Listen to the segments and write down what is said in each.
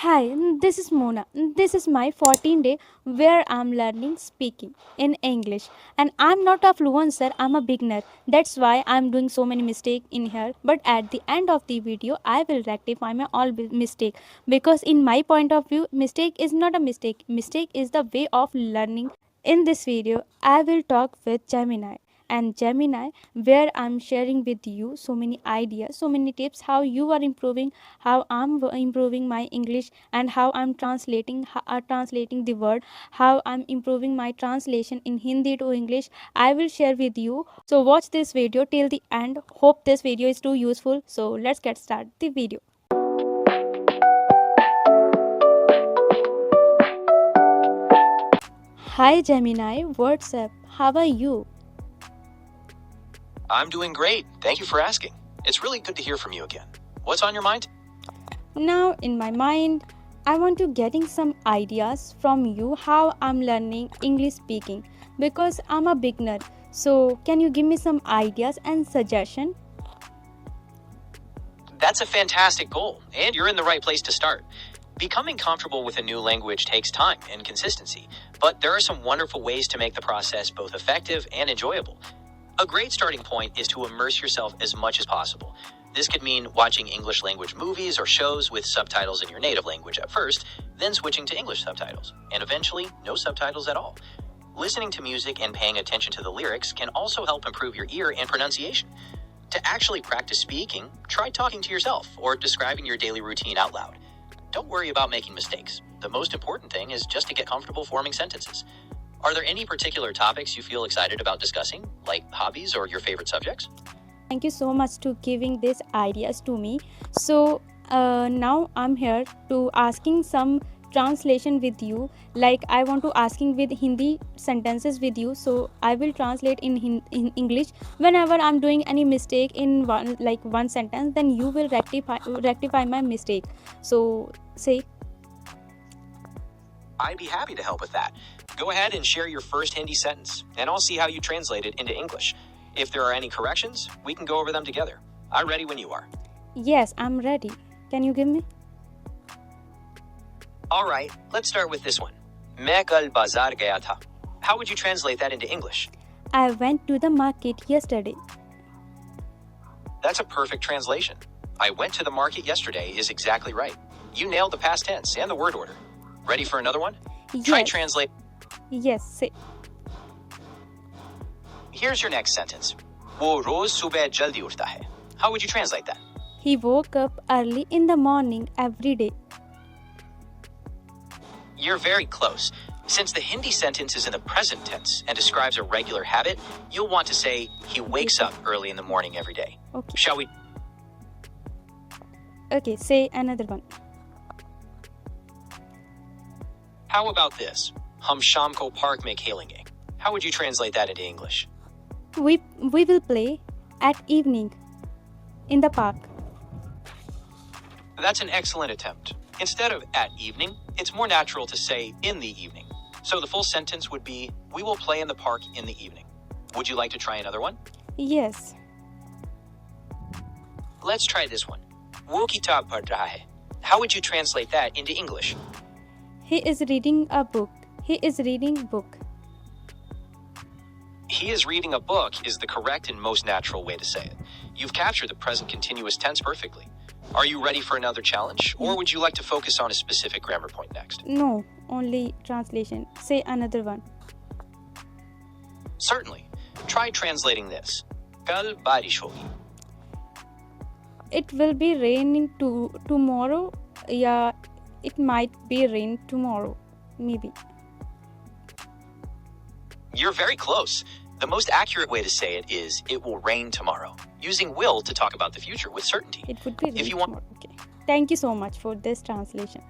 Hi, this is Mona. This is my 14 day where I'm learning speaking in English. And I'm not a fluencer, I'm a beginner. That's why I'm doing so many mistakes in here. But at the end of the video, I will rectify my all mistake because in my point of view, mistake is not a mistake. Mistake is the way of learning. In this video, I will talk with Gemini and Gemini where I'm sharing with you so many ideas, so many tips how you are improving, how I'm improving my English and how I'm translating the word, how I'm improving my translation in Hindi to English. I will share with you. So watch this video till the end. Hope this video is too useful. So let's get started the video. Hi Gemini, what's up? How are you? I'm doing great. Thank you for asking. It's really good to hear from you again. What's on your mind? Now in my mind, I want to getting some ideas from you how I'm learning English speaking because I'm a beginner. So can you give me some ideas and suggestion? That's a fantastic goal, and you're in the right place to start. Becoming comfortable with a new language takes time and consistency, but there are some wonderful ways to make the process both effective and enjoyable. A great starting point is to immerse yourself as much as possible. This could mean watching English language movies or shows with subtitles in your native language at first, then switching to English subtitles, and eventually no subtitles at all. Listening to music and paying attention to the lyrics can also help improve your ear and pronunciation. To actually practice speaking, try talking to yourself or describing your daily routine out loud. Don't worry about making mistakes. The most important thing is just to get comfortable forming sentences. Are there any particular topics you feel excited about discussing, like hobbies or your favorite subjects? Thank you so much to giving these ideas to me. So now I'm here to asking some translation with you. Like I want to asking with Hindi sentences with you. So I will translate in English. Whenever I'm doing any mistake in one sentence, then you will rectify my mistake. So say. I'd be happy to help with that. Go ahead and share your first Hindi sentence, and I'll see how you translate it into English. If there are any corrections, we can go over them together. I'm ready when you are. Yes, I'm ready. Can you give me? All right, let's start with this one. मैं कल बाजार गया था. How would you translate that into English? I went to the market yesterday. That's a perfect translation. I went to the market yesterday is exactly right. You nailed the past tense and the word order. Ready for another one? Try Yes. translate. Yes, say. Here's your next sentence. वो रोज सुबह जल्दी उठता है. How would you translate that? He woke up early in the morning every day. You're very close. Since the Hindi sentence is in the present tense and describes a regular habit, you'll want to say he wakes up early in the morning every day. Okay. Shall we? Okay, say another one. How about this? हम शाम को park में खेलेंगे. How would you translate that into English? We will play at evening in the park. That's an excellent attempt. Instead of at evening, it's more natural to say in the evening. So the full sentence would be, we will play in the park in the evening. Would you like to try another one? Yes. Let's try this one. वो किताब पढ़ रहा है. How would you translate that into English? He is reading a book. He is reading book. He is reading a book is the correct and most natural way to say it. You've captured the present continuous tense perfectly. Are you ready for another challenge, or would you like to focus on a specific grammar point next? No, only translation. Say another one. Certainly. Try translating this. कल बारिश होगी. It will be raining tomorrow. Yeah, it might be rain tomorrow. Maybe. You're very close. The most accurate way to say it is, it will rain tomorrow, using will to talk about the future with certainty. It would be rain If you want, tomorrow. Okay. Thank you so much for this translation.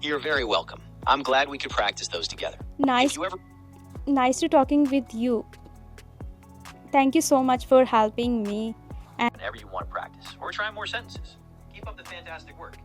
you're very welcome. I'm glad we could practice those together. Nice. If you ever, Nice to talking with you. Thank you so much for helping me. whenever you want to practice or try more sentences, keep up the fantastic work.